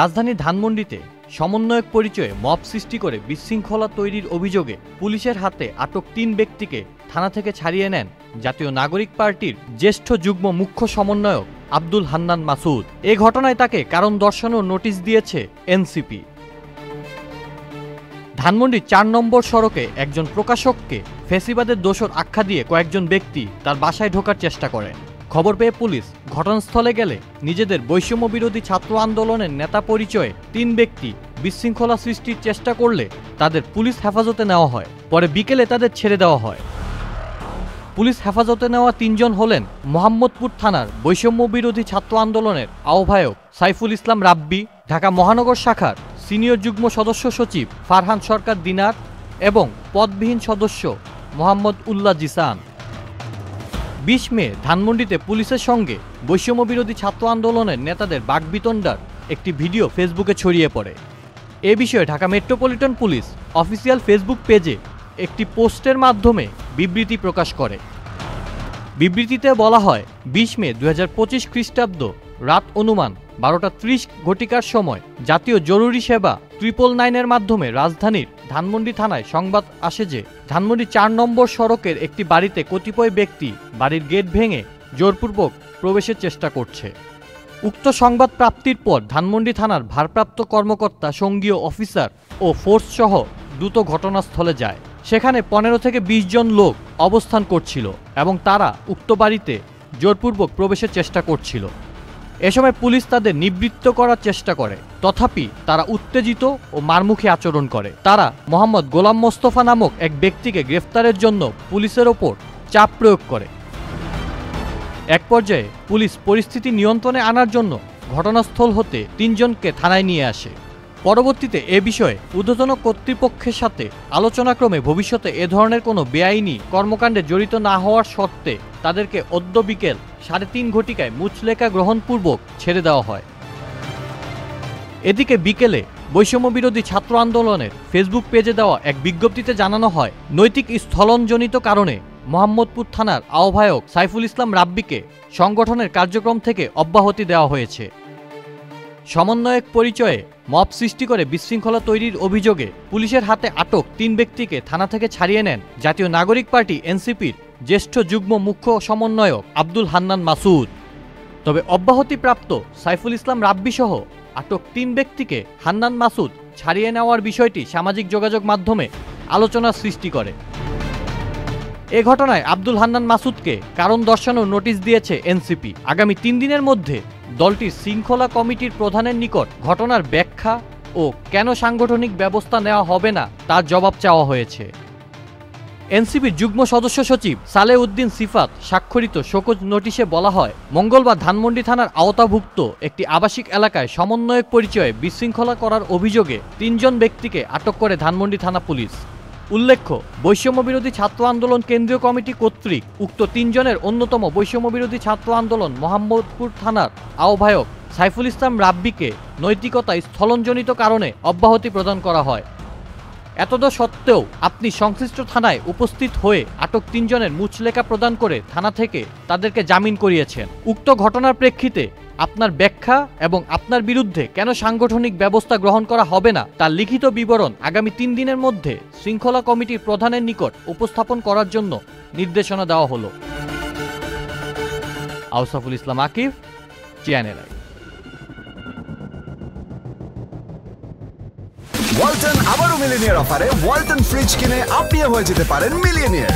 রাজধানীর ধানমন্ডিতে সমন্বয়ক পরিচয়ে মব সৃষ্টি করে বিশৃঙ্খলা তৈরির অভিযোগে পুলিশের হাতে আটক ৩ ব্যক্তিকে থানা থেকে ছাড়িয়ে নেন জাতীয় নাগরিক পার্টির জ্যেষ্ঠ যুগ্ম মুখ্য সমন্বয়ক আব্দুল হান্নান মাসুদ। এ ঘটনায় তাকে কারণ দর্শানোর নোটিশ দিয়েছে এনসিপি। ধানমন্ডির ৪ নম্বর সড়কে একজন প্রকাশককে ফ্যাসিবাদের দোসর আখ্যা দিয়ে কয়েকজন ব্যক্তি তার বাসায় ঢোকার চেষ্টা করে। খবর পেয়ে পুলিশ ঘটনাস্থলে গেলে নিজেদের বৈষম্য বিরোধী ছাত্র আন্দোলনের নেতা পরিচয়ে ৩ ব্যক্তি বিশৃঙ্খলা সৃষ্টির চেষ্টা করলে তাদের পুলিশ হেফাজতে নেওয়া হয়। পরে বিকেলে তাদের ছেড়ে দেওয়া হয়। পুলিশ হেফাজতে নেওয়া ৩ জন হলেন মোহাম্মদপুর থানার বৈষম্য বিরোধী ছাত্র আন্দোলনের আহ্বায়ক সাইফুল ইসলাম রাব্বি, ঢাকা মহানগর শাখার সিনিয়র যুগ্ম সদস্য সচিব ফারহান সরকার দিনার এবং পদবিহীন সদস্য মোহাম্মদ উল্লাহ জিসান। ২০ মে ধানমন্ডিতে পুলিশের সঙ্গে বৈষম্য বিরোধী ছাত্র আন্দোলনের নেতাদের বাকবিতণ্ডার একটি ভিডিও ফেসবুকে ছড়িয়ে পড়ে। এ বিষয়ে Dhaka metropolitan police official Facebook পেজে একটি পোস্টের মাধ্যমে বিবৃতি প্রকাশ করে। বিবৃতিতে বলা হয়, ২০ মে ২০২৫ খ্রিস্টাব্দ রাত অনুমান ১২টা ৩০ ঘটিকার সময় জাতীয় জরুরি সেবা 999-এর মাধ্যমে রাজধানীর ধানমন্ডি থানায় সংবাদ আসে যে ধানমন্ডি ৪ নম্বর সড়কের একটি বাড়িতে কতিপয় ব্যক্তি বাড়ির গেট ভেঙে জোরপূর্বক প্রবেশের চেষ্টা করছে। উক্ত সংবাদ প্রাপ্তির পর ধানমন্ডি থানার ভারপ্রাপ্ত কর্মকর্তা, সঙ্গীয় অফিসার ও ফোর্স সহ দ্রুত ঘটনাস্থলে যায়। সেখানে ১৫ থেকে ২০ জন লোক অবস্থান করছিল এবং তারা উক্ত বাড়িতে জোরপূর্বক প্রবেশের চেষ্টা করছিল। এ সময় পুলিশ তাদের নিবৃত্ত করার চেষ্টা করে, তথাপি তারা উত্তেজিত ও মারমুখী আচরণ করে। তারা মোহাম্মদ গোলাম মোস্তফা নামক এক ব্যক্তিকে গ্রেফতারের জন্য পুলিশের ওপর চাপ প্রয়োগ করে। এক পর্যায়ে পুলিশ পরিস্থিতি নিয়ন্ত্রণে আনার জন্য ঘটনাস্থল হতে ৩ জনকে থানায় নিয়ে আসে। পরবর্তীতে এ বিষয়ে ঊর্ধ্বতন কর্তৃপক্ষের সাথে আলোচনাক্রমে ভবিষ্যতে এ ধরনের কোনো বেআইনি কর্মকাণ্ডে জড়িত না হওয়ার শর্তে তাদেরকে অদ্য বিকেল ৩:৩০ ঘটিকায় মুচলেকা গ্রহণপূর্বক ছেড়ে দেওয়া হয়। এদিকে বিকেলে বৈষম্য বিরোধী ছাত্র আন্দোলনের ফেসবুক পেজে দেওয়া এক বিজ্ঞপ্তিতে জানানো হয়, নৈতিক স্থলনজনিত কারণে মোহাম্মদপুর থানার আহ্বায়ক সাইফুল ইসলাম রাব্বিকে সংগঠনের কার্যক্রম থেকে অব্যাহতি দেওয়া হয়েছে। সমন্বয়ক পরিচয়ে মব সৃষ্টি করে বিশৃঙ্খলা তৈরির অভিযোগে পুলিশের হাতে আটক ৩ ব্যক্তিকে থানা থেকে ছাড়িয়ে নেন জাতীয় নাগরিক পার্টি এনসিপির জ্যেষ্ঠ যুগ্ম মুখ্য সমন্বয়ক আব্দুল হান্নান মাসুদ। তবে অব্যাহতিপ্রাপ্ত সাইফুল ইসলাম রাব্বি সহ আটক ৩ ব্যক্তিকে হান্নান মাসুদ ছাড়িয়ে নেওয়ার বিষয়টি সামাজিক যোগাযোগ মাধ্যমে আলোচনার সৃষ্টি করে। এ ঘটনায় আব্দুল হান্নান মাসুদকে কারণ দর্শানোর নোটিশ দিয়েছে এনসিপি। আগামী ৩ দিনের মধ্যে দলটির শৃঙ্খলা কমিটির প্রধানের নিকট ঘটনার ব্যাখ্যা ও কেন সাংগঠনিক ব্যবস্থা নেওয়া হবে না তার জবাব চাওয়া হয়েছে। এনসিপির যুগ্ম সদস্য সচিব সালেউদ্দিন সিফাত স্বাক্ষরিত শোকজ নোটিশে বলা হয়, মঙ্গলবার ধানমন্ডি থানার আওতাভুক্ত একটি আবাসিক এলাকায় সমন্বয়ক পরিচয়ে বিশৃঙ্খলা করার অভিযোগে ৩ জন ব্যক্তিকে আটক করে ধানমন্ডি থানা পুলিশ। উল্লেখ্য, বৈষম্য বিরোধী ছাত্র আন্দোলন কেন্দ্রীয় কমিটি কর্তৃক উক্ত ৩ জনের অন্যতম বৈষম্য বিরোধী ছাত্র আন্দোলন মোহাম্মদপুর থানার আহ্বায়ক সাইফুল ইসলাম রাব্বিকে নৈতিকতায় স্থলনজনিত কারণে অব্যাহতি প্রদান করা হয়। এতদ সত্ত্বেও আপনি সংশ্লিষ্ট থানায় উপস্থিত হয়ে আটক ৩ জনের মুচলেকা প্রদান করে থানা থেকে তাদেরকে জামিন করিয়েছেন। উক্ত ঘটনার প্রেক্ষিতে আপনার ব্যাখ্যা এবং আপনার বিরুদ্ধে কেন সাংগঠনিক ব্যবস্থা গ্রহণ করা হবে না তার লিখিত বিবরণ আগামী ৩ দিনের মধ্যে শৃঙ্খলা কমিটির প্রধানের নিকট উপস্থাপন করার জন্য নির্দেশনা দেওয়া হলো। আউসাফুল ইসলাম আকিব, চ্যানেল আই। ওয়ালটন আবারও মিলিনিয়ার অফারে ওয়ালটন ফ্রিজ কিনে আপনিও হয়ে যেতে পারেন মিলিয়নিয়ার।